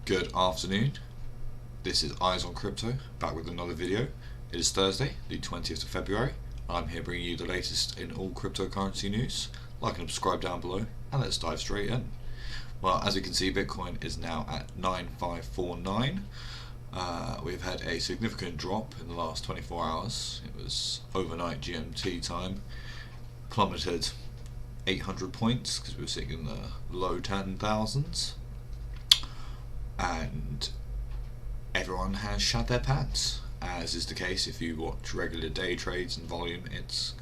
Good afternoon, this is Eyes on Crypto, back with another video. It is Thursday, the 20th of February. I'm here bringing you the latest in all cryptocurrency news. Like and subscribe down below, and let's dive straight in. Well, as you can see, Bitcoin is now at 9549. We've had a significant drop in the last 24 hours. It was overnight GMT time, plummeted 800 points because we were sitting in the low 10,000s. And everyone has shat their pants, as is the case if you watch regular day trades and volume. It's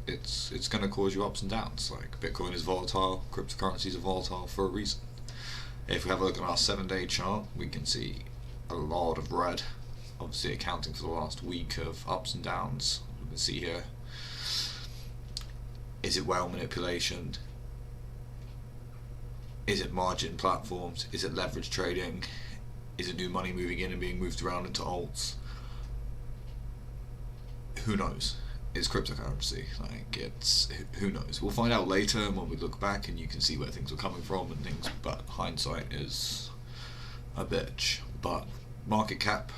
going to cause you ups and downs. Like, Bitcoin is volatile, cryptocurrencies are volatile for a reason. If we have a look at our 7-day chart, we can see a lot of red, obviously accounting for the last week of ups and downs. We can see here, is it whale manipulation? Is it margin platforms? Is it leverage trading? Is it new money moving in and being moved around into alts? Who knows? It's cryptocurrency. Like, it's, who knows? We'll find out later when we look back and you can see where things are coming from and things, but hindsight is a bitch. But market cap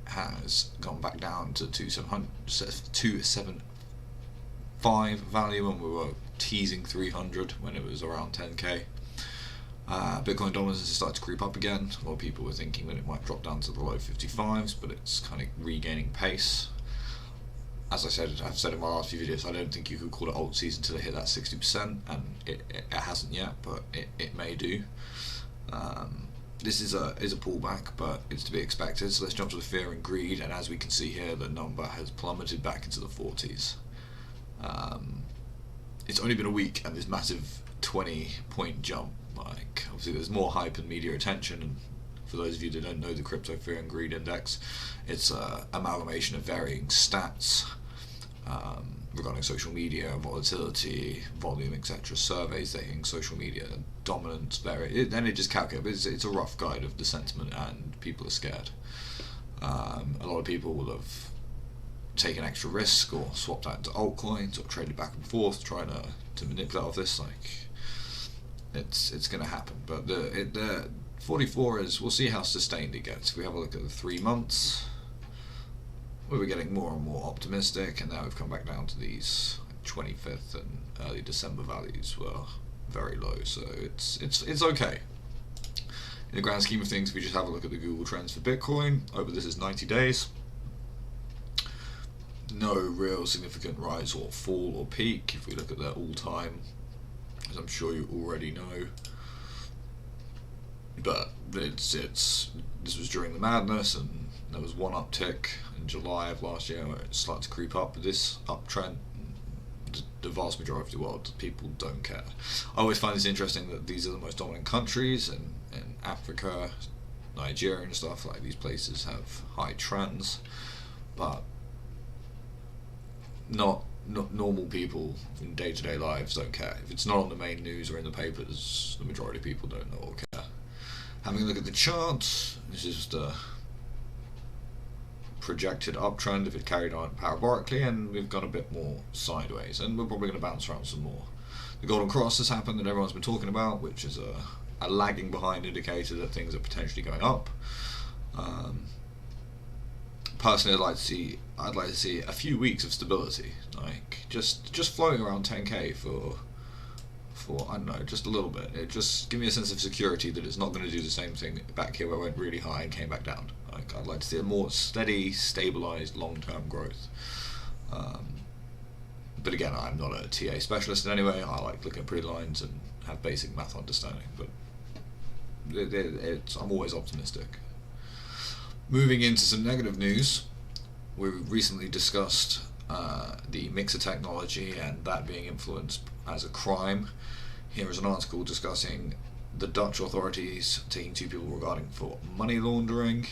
has gone back down to 275 value, and we were teasing 300 when it was around 10k. Bitcoin dominance has started to creep up again. A lot of people were thinking that it might drop down to the low 55s, but it's kind of regaining pace. As I've said in my last few videos, I don't think you could call it alt season until it hit that 60%, and it hasn't yet, but it may do. This is a pullback, but it's to be expected. So let's jump to the fear and greed, and as we can see here, the number has plummeted back into the 40s. It's only been a week, and this massive 20-point jump. Like, obviously there's more hype and media attention, and for those of you that don't know the Crypto Fear and Greed Index, it's an amalgamation of varying stats regarding social media, volatility, volume, etc. Surveys taking social media dominance, then it just calculates. It's a rough guide of the sentiment, and people are scared. A lot of people will have taken extra risk or swapped out into altcoins or traded back and forth trying to manipulate off this. Like, it's going to happen, but the 44 is, we'll see how sustained it gets. If we have a look at the 3 months, we were getting more and more optimistic, and now we've come back down to these 25th and early December values were very low, so it's okay. In the grand scheme of things, if we just have a look at the Google Trends for Bitcoin over this is 90 days, no real significant rise or fall or peak. If we look at their all-time, as I'm sure you already know, but this was during the madness, and there was one uptick in July of last year where it started to creep up. But this uptrend, the vast majority of the world, people don't care. I always find this interesting that these are the most dominant countries, and in Africa, Nigeria and stuff, like, these places have high trends, but not normal people in day-to-day lives don't care. If it's not on the main news or in the papers, the majority of people don't know or care. Having a look at the chart, this is the projected uptrend if it carried on parabolically, and we've gone a bit more sideways, and we're probably going to bounce around some more. The golden cross has happened that everyone's been talking about, which is a lagging behind indicator that things are potentially going up. Personally, I'd like to see a few weeks of stability, like just floating around 10k for I don't know, just a little bit. It just give me a sense of security that it's not going to do the same thing back here where it went really high and came back down. Like, I'd like to see a more steady, stabilized, long-term growth. But again, I'm not a TA specialist in any way. I like looking at pretty lines and have basic math understanding, but I'm always optimistic. Moving into some negative news, we recently discussed the mixer technology and that being influenced as a crime. Here is an article discussing the Dutch authorities taking 2 people regarding for money laundering.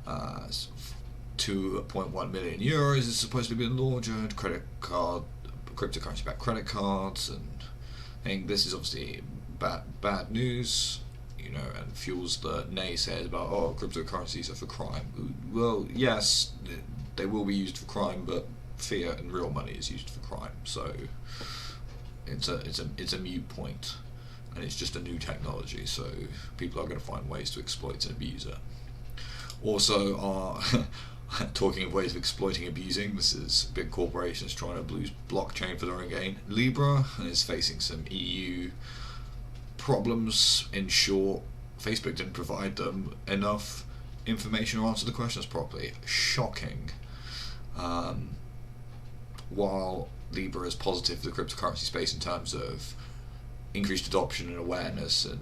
2.1 million euros is supposed to be laundered, cryptocurrency-backed credit cards, and I think this is obviously bad news, you know, and fuels the naysayers about, oh, cryptocurrencies are for crime. Well, yes, they will be used for crime, but fiat and real money is used for crime, so it's a mute point. and it's just a new technology, so people are going to find ways to exploit and abuse it. Also, talking of ways of exploiting and abusing, this is big corporations trying to abuse blockchain for their own gain. Libra is facing some EU problems. In short, Facebook didn't provide them enough information or answer the questions properly. Shocking. While Libra is positive for the cryptocurrency space in terms of increased adoption and awareness, and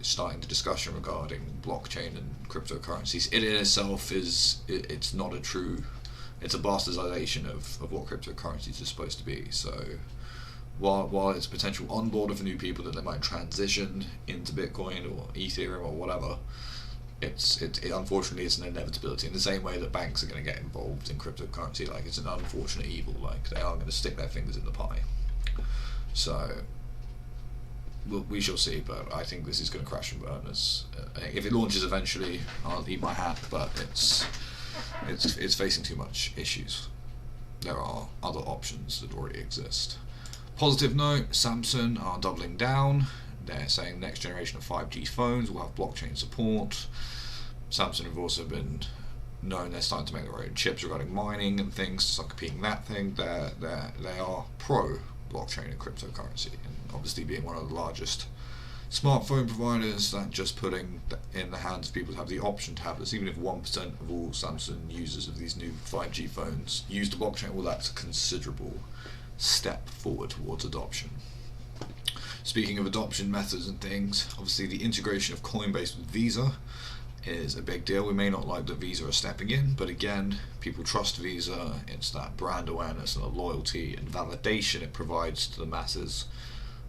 starting the discussion regarding blockchain and cryptocurrencies, it in itself it's not a true, it's a bastardization of what cryptocurrencies are supposed to be. So while it's potential onboard for new people that they might transition into Bitcoin or Ethereum or whatever, it unfortunately it's an inevitability, in the same way that banks are going to get involved in cryptocurrency. Like, it's an unfortunate evil, like they are going to stick their fingers in the pie. So we shall see, but I think this is going to crash and burn. If it launches eventually, I'll eat my hat, but it's facing too much issues. There are other options that already exist. Positive note, Samsung are doubling down. They're saying next generation of 5G phones will have blockchain support. Samsung have also been known they're starting to make their own chips regarding mining and things to start competing that thing. They are pro blockchain and cryptocurrency, and obviously being one of the largest smartphone providers, that just putting in the hands of people to have the option to have this, even if 1% of all Samsung users of these new 5G phones use the blockchain, well, that's a considerable step forward towards adoption. Speaking of adoption methods and things, obviously the integration of Coinbase with Visa is a big deal. We may not like that Visa are stepping in, but again, people trust Visa. It's that brand awareness and the loyalty and validation it provides to the masses.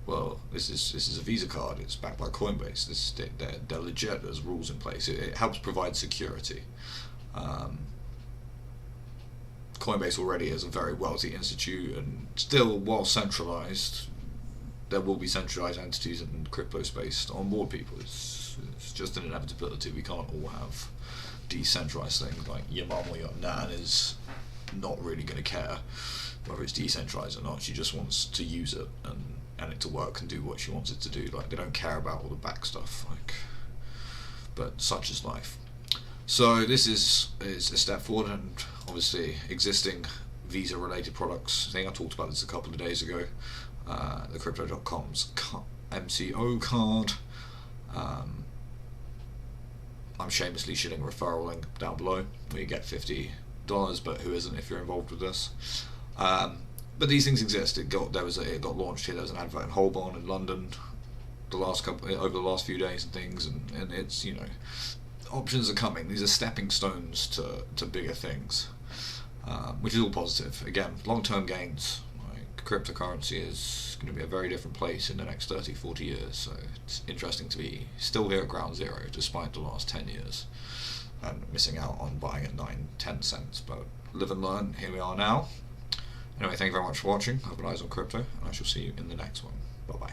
Well, this is a Visa card. It's backed by Coinbase. They're legit. There's rules in place. It helps provide security. Coinbase already is a very wealthy institute, and still, while centralized, there will be centralized entities in crypto space to onboard people. It's just an inevitability. We can't all have decentralized things. Like, your mum or your nan is not really going to care whether it's decentralized or not. She just wants to use it and it to work and do what she wants it to do. Like, they don't care about all the back stuff. But such is life. So this is a step forward, and obviously existing Visa related products. I think I talked about this a couple of days ago. The Crypto.com's MCO card. I'm shamelessly shilling a referral link down below where you get $50, but who isn't if you're involved with this? But these things exist. It got launched here. There was an advert in Holborn in London over the last few days and things, and it's, options are coming. These are stepping stones to bigger things, which is all positive. Again, long-term gains. Cryptocurrency is going to be a very different place in the next 30-40 years, so it's interesting to be still here at ground zero despite the last 10 years and missing out on buying at 9-10 cents. But live and learn, here we are now. Anyway, thank you very much for watching. Have an eyes on crypto, and I shall see you in the next one. Bye bye.